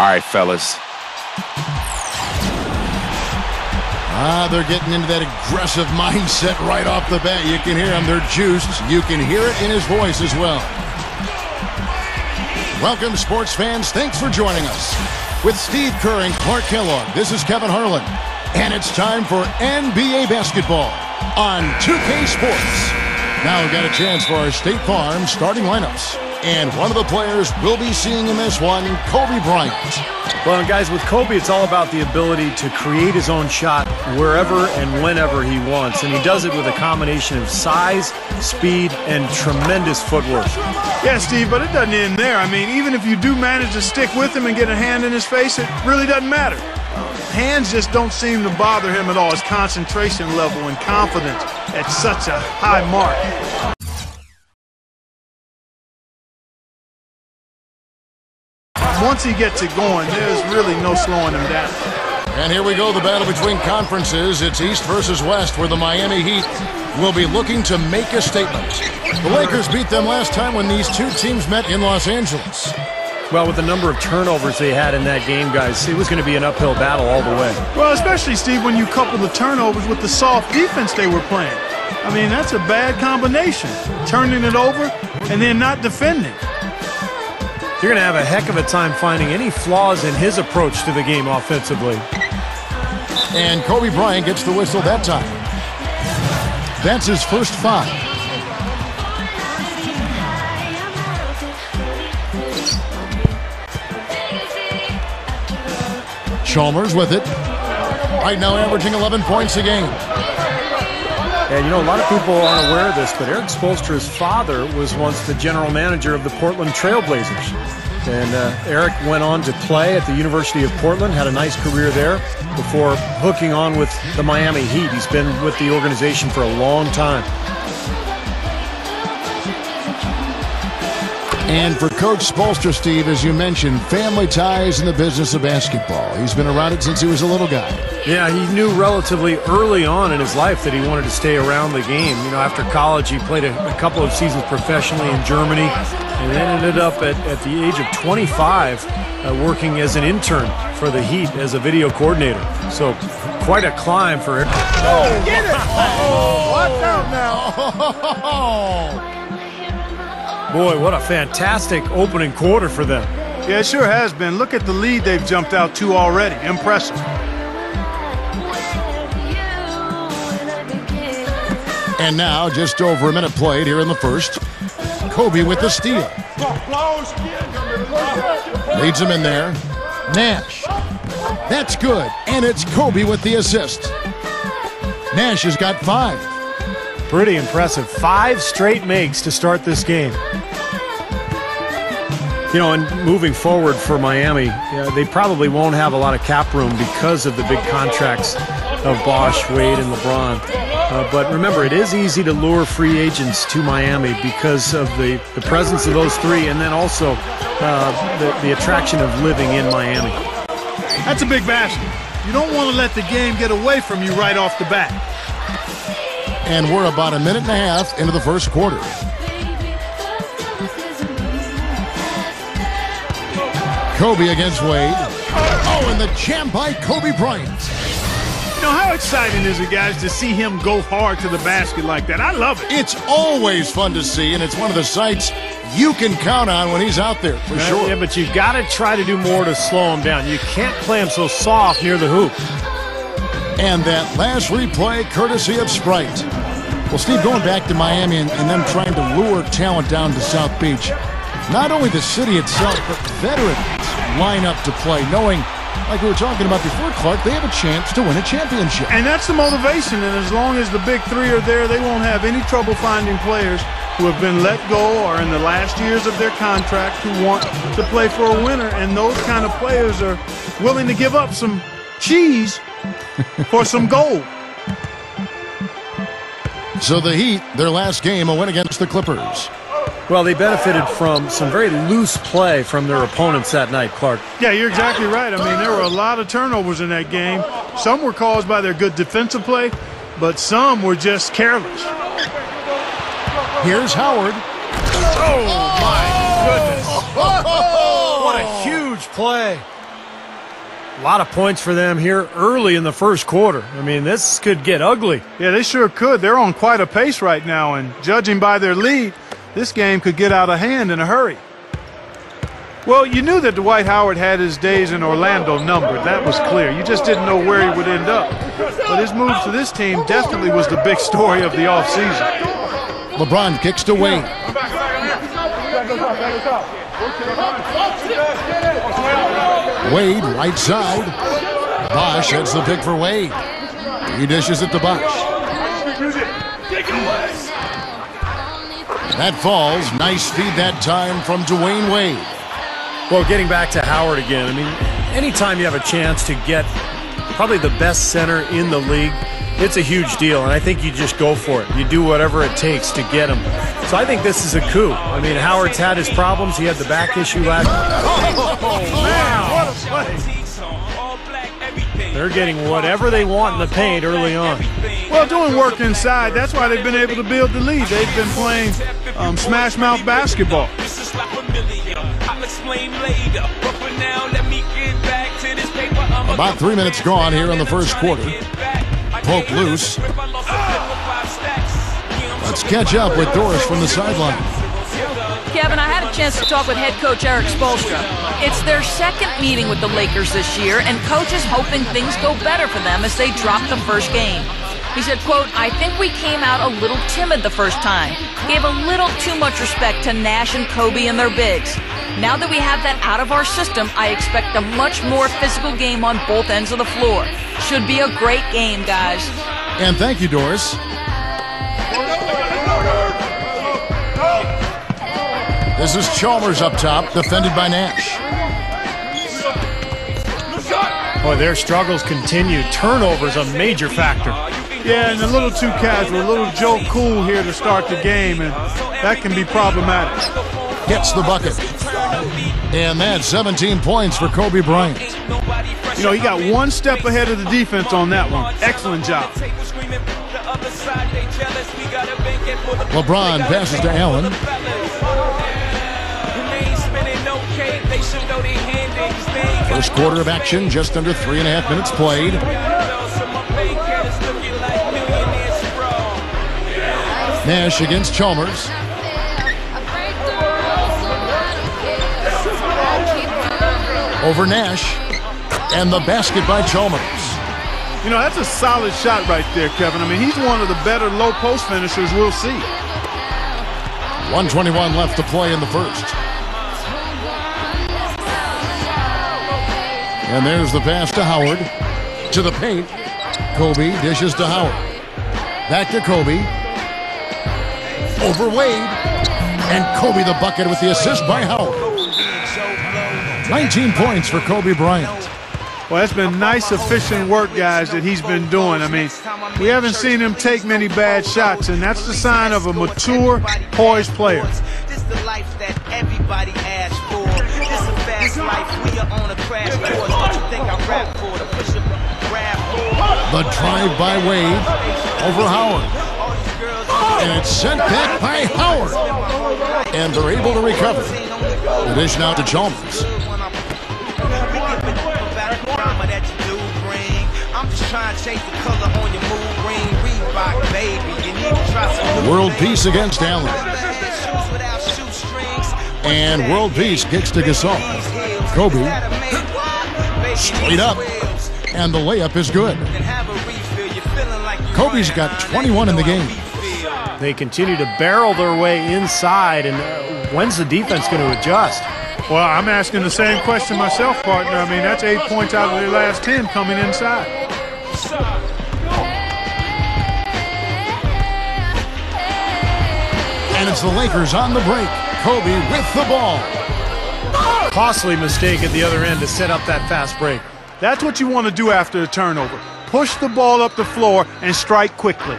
All right, fellas. They're getting into that aggressive mindset right off the bat. You can hear them. They're juiced. You can hear it in his voice as well. Welcome, sports fans. Thanks for joining us. With Steve Kerr and Clark Kellogg, this is Kevin Harlan. And it's time for NBA basketball on 2K Sports. Now we've got a chance for our State Farm starting lineups. And one of the players we'll be seeing in this one, Kobe Bryant. Well, guys, with Kobe, it's all about the ability to create his own shot wherever and whenever he wants. And he does it with a combination of size, speed, and tremendous footwork. Yeah, Steve, but it doesn't end there. I mean, even if you do manage to stick with him and get a hand in his face, it really doesn't matter. Hands just don't seem to bother him at all. His concentration level and confidence at such a high mark. Once he gets it going, there's really no slowing him down. And here we go, the battle between conferences. It's East versus West, where the Miami Heat will be looking to make a statement. The Lakers beat them last time when these two teams met in Los Angeles. Well, with the number of turnovers they had in that game, guys, it was going to be an uphill battle all the way. Well, especially, Steve, when you couple the turnovers with the soft defense they were playing. I mean, that's a bad combination. Turning it over and then not defending. You're going to have a heck of a time finding any flaws in his approach to the game offensively. And Kobe Bryant gets the whistle that time. That's his first foul. Chalmers with it. Right now averaging 11 points a game. And you know, a lot of people aren't aware of this, but Eric Spoelstra's father was once the general manager of the Portland Trail Blazers. And Eric went on to play at the University of Portland, had a nice career there before hooking on with the Miami Heat. He's been with the organization for a long time. And for Coach Spoelstra, Steve, as you mentioned, family ties in the business of basketball. He's been around it since he was a little guy. Yeah, he knew relatively early on in his life that he wanted to stay around the game. You know, after college, he played a couple of seasons professionally in Germany and then ended up at the age of 25 working as an intern for the Heat as a video coordinator. So quite a climb for him. Oh, get it! Oh, watch out now. Boy, what a fantastic opening quarter for them. Yeah, it sure has been. Look at the lead they've jumped out to already. Impressive. And now, just over a minute played here in the first. Kobe with the steal. Leads him in there. Nash. That's good. And it's Kobe with the assist. Nash has got 5. Pretty impressive. 5 straight makes to start this game. You know, and moving forward for Miami, they probably won't have a lot of cap room because of the big contracts of Bosh, Wade, and LeBron. But remember, it is easy to lure free agents to Miami because of the presence of those three, and then also the attraction of living in Miami. That's a big basket. You don't want to let the game get away from you right off the bat. And we're about a minute and a half into the first quarter. Kobe against Wade. Oh, and the jam by Kobe Bryant. You know, how exciting is it, guys, to see him go hard to the basket like that? I love it. It's always fun to see, and it's one of the sights you can count on when he's out there, for sure. Yeah, but you've got to try to do more to slow him down. You can't play him so soft near the hoop. And that last replay, courtesy of Sprite. Well, Steve, going back to Miami and them trying to lure talent down to South Beach, not only the city itself, but veterans line up to play, knowing, like we were talking about before, Clark, they have a chance to win a championship. And that's the motivation, and as long as the big three are there, they won't have any trouble finding players who have been let go or in the last years of their contract who want to play for a winner, and those kind of players are willing to give up some cheese for some gold. So the Heat, their last game, a win against the Clippers. Well, they benefited from some very loose play from their opponents that night, Clark. Yeah, you're exactly right. I mean, there were a lot of turnovers in that game. Some were caused by their good defensive play, but some were just careless. Here's Howard. Oh, my goodness. What a huge play. A lot of points for them here early in the first quarter. I mean, this could get ugly. Yeah, they sure could. They're on quite a pace right now, and judging by their lead, this game could get out of hand in a hurry. Well, you knew that Dwight Howard had his days in Orlando numbered. That was clear. You just didn't know where he would end up. But his move to this team definitely was the big story of the offseason. LeBron kicks to Wade. Wade, right side. Bosh heads the pick for Wade. He dishes it to Bosh. That falls. Nice feed that time from Dwayne Wade. Well, getting back to Howard again, I mean, anytime you have a chance to get probably the best center in the league, it's a huge deal, and I think you just go for it. You do whatever it takes to get him. So I think this is a coup. I mean, Howard's had his problems. He had the back issue last year. Oh, man, what a play. They're getting whatever they want in the paint early on. Well, doing work inside, that's why they've been able to build the lead. They've been playing smash mouth basketball. About 3 minutes gone here in the first quarter. Poke loose. Let's catch up with Doris from the sideline. Kevin, I had a chance to talk with head coach Eric Spoelstra. It's their second meeting with the Lakers this year, and coach is hoping things go better for them as they drop the first game. He said, quote, "I think we came out a little timid the first time. Gave a little too much respect to Nash and Kobe and their bigs. Now that we have that out of our system, I expect a much more physical game on both ends of the floor. Should be a great game, guys." And thank you, Doris. This is Chalmers up top, defended by Nash. Boy, their struggles continue. Turnovers a major factor. Yeah, and a little too casual, a little Joe Cool here to start the game, and that can be problematic. Gets the bucket. And that's 17 points for Kobe Bryant. You know, he got one step ahead of the defense on that one. Excellent job. LeBron passes to Allen. First quarter of action, just under 3.5 minutes played. Nash against Chalmers. Over Nash. And the basket by Chalmers. You know, that's a solid shot right there, Kevin. I mean, he's one of the better low post finishers we'll see. 1:21 left to play in the first. And there's the pass to Howard. To the paint. Kobe dishes to Howard. Back to Kobe. Over Wade. And Kobe the bucket with the assist by Howard. 19 points for Kobe Bryant. Well, that's been nice, efficient work, guys, that he's been doing. I mean, we haven't seen him take many bad shots, and that's the sign of a mature, poised player. This the life that everybody asks for. This a fast life. We are on a crash course. Don't you think I rap for the push up grab for? The drive by Wade over Howard. And it's sent back by Howard. And they're able to recover. The dish now to Chalmers. I'm just trying to chase the color on your mood ring, Reebok, baby. You need to try some World Peace against Allen. And World Peace kicks to Gasol. Kobe. Straight up. And the layup is good. Kobe's got 21 in the game. They continue to barrel their way inside, and when's the defense going to adjust? Well, I'm asking the same question myself, partner. I mean, that's 8 points out of their last 10 coming inside. And it's the Lakers on the break. Kobe with the ball. Costly mistake at the other end to set up that fast break. That's what you want to do after a turnover. Push the ball up the floor and strike quickly.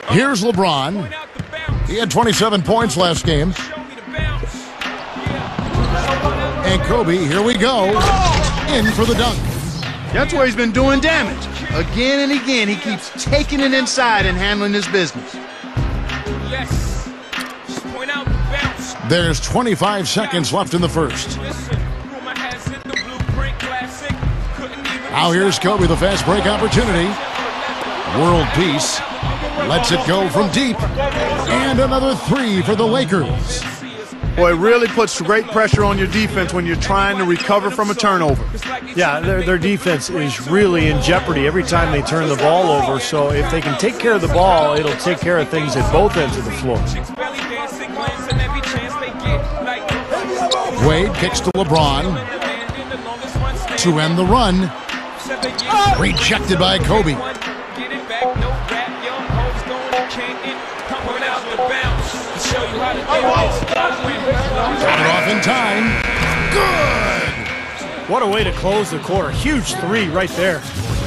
Here's LeBron. He had 27 points last game. And Kobe, here we go, in for the dunk. That's where he's been doing damage. Again and again, he keeps taking it inside and handling his business. Yes. There's 25 seconds left in the first. Now here's Kobe, the fast break opportunity. World peace. Lets it go from deep. And another three for the Lakers. Boy, it really puts great pressure on your defense when you're trying to recover from a turnover. Yeah, their defense is really in jeopardy every time they turn the ball over. So if they can take care of the ball, it'll take care of things at both ends of the floor. Wade kicks to LeBron to end the run. Rejected by Kobe. Got it off in time. Good! What a way to close the quarter. Huge three right there.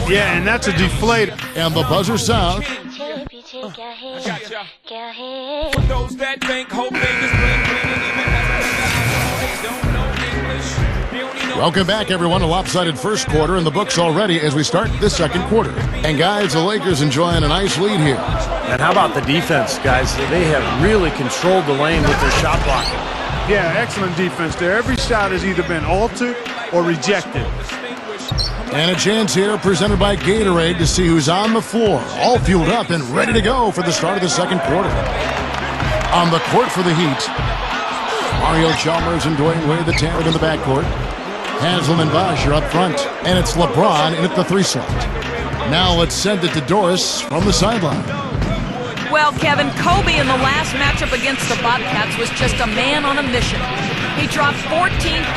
Yeah, and that's a deflator. And the buzzer sounds. Welcome back, everyone. A lopsided first quarter in the books already as we start this second quarter. And, guys, the Lakers enjoying a nice lead here. And how about the defense, guys? They have really controlled the lane with their shot blocking. Yeah, excellent defense there. Every shot has either been altered or rejected. And a chance here presented by Gatorade to see who's on the floor, all fueled up and ready to go for the start of the second quarter. On the court for the Heat, Mario Chalmers and Dwayne Wade, the tandem in the backcourt. Haslam and Bosh are up front, and it's LeBron in at the 3 slot. Now let's send it to Doris from the sideline. Well, Kevin, Kobe in the last matchup against the Bobcats was just a man on a mission. He dropped 14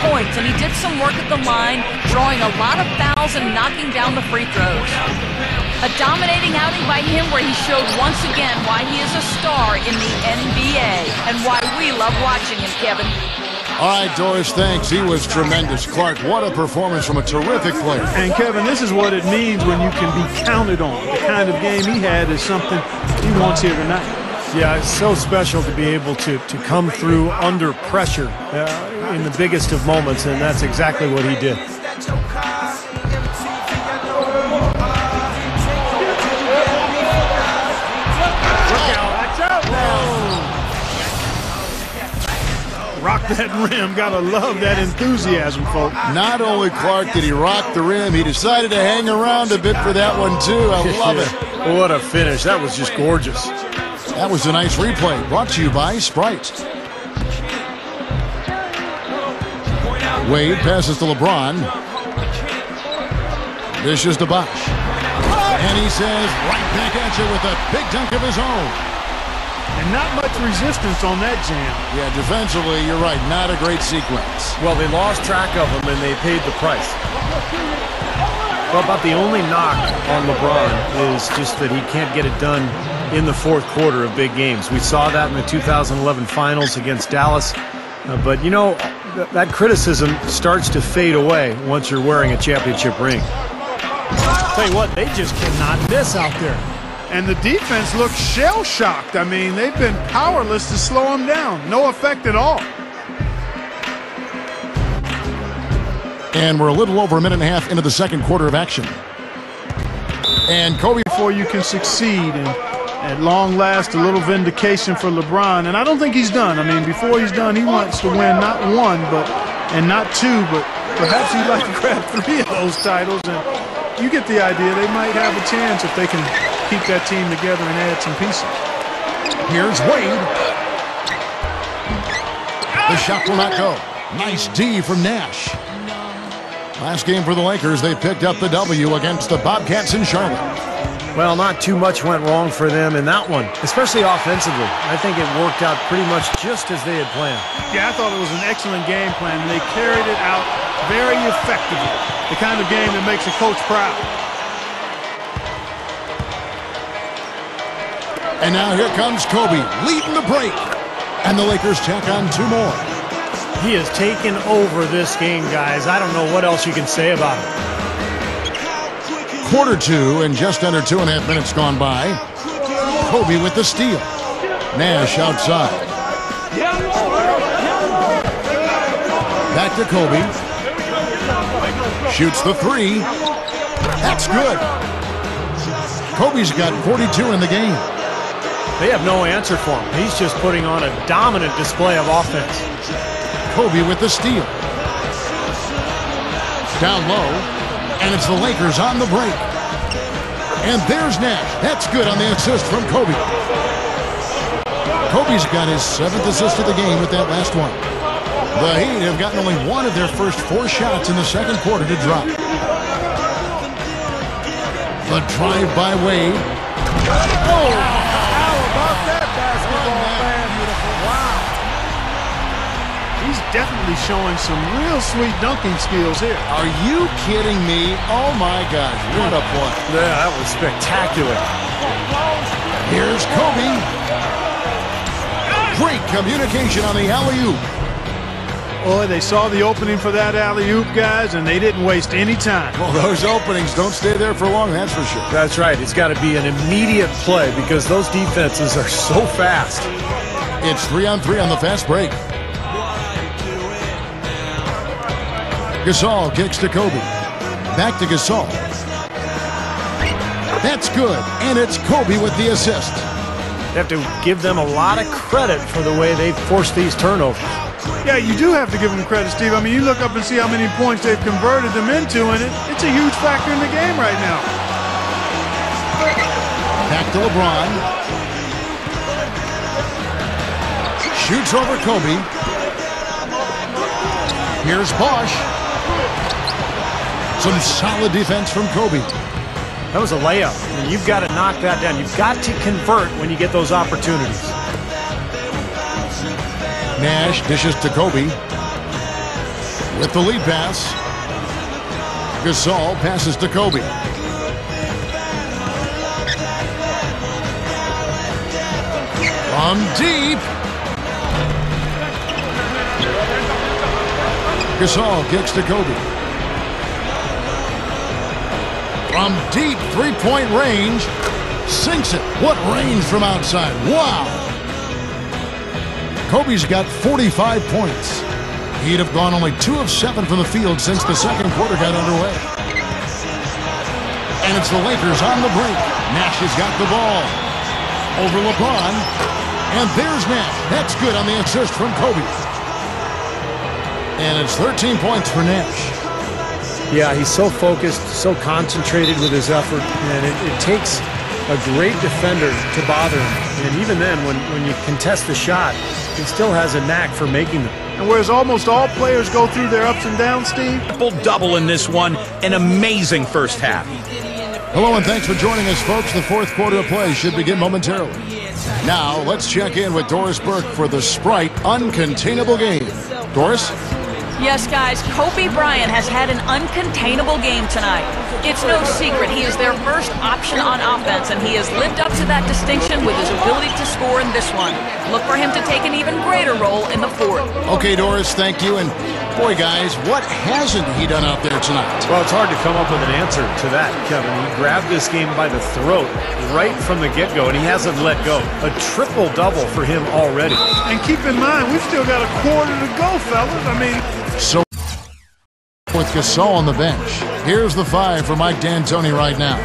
points, and he did some work at the line, drawing a lot of fouls and knocking down the free throws. A dominating outing by him where he showed once again why he is a star in the NBA and why we love watching him, Kevin. All right, Doris, thanks. He was tremendous. Clark, what a performance from a terrific player. And, Kevin, this is what it means when you can be counted on. The kind of game he had is something he wants here tonight. Yeah, it's so special to be able to come through under pressure in the biggest of moments, and that's exactly what he did. Rock that rim. Gotta love that enthusiasm, folks. Not only, Clark, did he rock the rim, he decided to hang around a bit for that one, too. I love it. What a finish. That was just gorgeous. That was a nice replay, brought to you by Sprite. Wade passes to LeBron. Dishes to Bosh. And he says, right back at you with a big dunk of his own. And not much resistance on that jam. Yeah, defensively, you're right, not a great sequence. Well, they lost track of him, and they paid the price. Well, about the only knock on LeBron is just that he can't get it done in the fourth quarter of big games. We saw that in the 2011 finals against Dallas. But, you know, that criticism starts to fade away once you're wearing a championship ring. Tell you what, they just cannot miss out there. And the defense looks shell-shocked. I mean, they've been powerless to slow him down. No effect at all. And we're a little over a minute and a half into the second quarter of action. And Kobe. Before you can succeed, and at long last, a little vindication for LeBron. And I don't think he's done. I mean, before he's done, he wants to win not one, and not two, but perhaps he'd like to grab 3 of those titles. And you get the idea. They might have a chance if they can keep that team together and add some pieces. Here's Wade. The shot will not go. Nice D from Nash. Last game for the Lakers, they picked up the W against the Bobcats in Charlotte. Well, not too much went wrong for them in that one, especially offensively. I think it worked out pretty much just as they had planned. Yeah, I thought it was an excellent game plan, and they carried it out very effectively. The kind of game that makes a coach proud. And now here comes Kobe, leading the break. And the Lakers tack on 2 more. He has taken over this game, guys. I don't know what else you can say about him. Quarter 2 and just under 2.5 minutes gone by. Kobe with the steal. Nash outside. Back to Kobe. Shoots the 3. That's good. Kobe's got 42 in the game. They have no answer for him. He's just putting on a dominant display of offense. Kobe with the steal. Down low, and it's the Lakers on the break. And there's Nash. That's good on the assist from Kobe. Kobe's got his 7th assist of the game with that last one. The Heat have gotten only one of their first 4 shots in the second quarter to drop. The drive by Wade. Oh, how about that basketball, man? Wow. He's definitely showing some real sweet dunking skills here. Are you kidding me? Oh, my gosh. What a play. Yeah, that was spectacular. Here's Kobe. Great communication on the alley-oop. Boy, they saw the opening for that alley-oop, guys, and they didn't waste any time. Well, those openings don't stay there for long, that's for sure. That's right. It's got to be an immediate play because those defenses are so fast. It's 3-on-3 on the fast break. Gasol kicks to Kobe. Back to Gasol. That's good, and it's Kobe with the assist. You have to give them a lot of credit for the way they've forced these turnovers. Yeah, you do have to give them credit, Steve. I mean, you look up and see how many points they've converted them into, and it's a huge factor in the game right now. Back to LeBron. Shoots over Kobe. Here's Bosh. Some solid defense from Kobe. That was a layup, and you've got to knock that down. You've got to convert when you get those opportunities. Nash dishes to Kobe with the lead pass. Gasol passes to Kobe. From deep. Gasol kicks to Kobe. From deep three-point range. Sinks it. What range from outside. Wow. Kobe's got 45 points. He'd have gone only 2 of 7 from the field since the second quarter got underway. And it's the Lakers on the break. Nash has got the ball. Over LeBron. And there's Nash. That's good on the assist from Kobe. And it's 13 points for Nash. Yeah, he's so focused, so concentrated with his effort, and it takes a great defender to bother him. And even then, when you contest the shot, he still has a knack for making them. And whereas almost all players go through their ups and downs, Steve. Triple-double in this one. An amazing first half. Hello and thanks for joining us, folks. The fourth quarter of play should begin momentarily. Now, let's check in with Doris Burke for the Sprite Uncontainable Game. Doris? Yes, guys, Kobe Bryant has had an uncontainable game tonight. It's no secret he is their first option on offense, and he has lived up to that distinction with his ability to score in this one. Look for him to take an even greater role in the fourth. Okay, Doris, thank you. And boy, guys, what hasn't he done out there tonight? Well, it's hard to come up with an answer to that, Kevin. He grabbed this game by the throat right from the get-go, and he hasn't let go. A triple-double for him already. And keep in mind, we've still got a quarter to go, fellas. I mean, so with Gasol on the bench. Here's the 5 for Mike D'Antoni right now.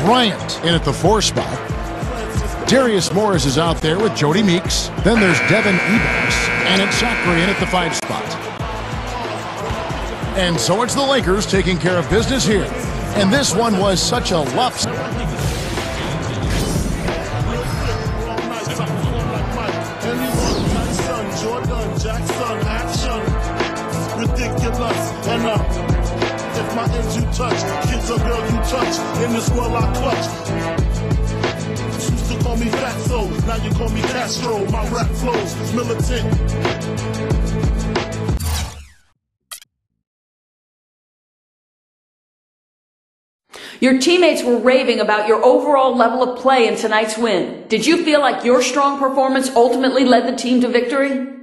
Bryant in at the 4 spot. Darius Morris is out there with Jody Meeks. Then there's Devin Ebers. And it's Zachary in at the 5 spot. And so it's the Lakers taking care of business here. And this one was such a lopsided. If my ends you touch, kids or girl you touch, in this world I clutch. Used to call me Fatso, now you call me Castro. My rap flows militant. Your teammates were raving about your overall level of play in tonight's win. Did you feel like your strong performance ultimately led the team to victory?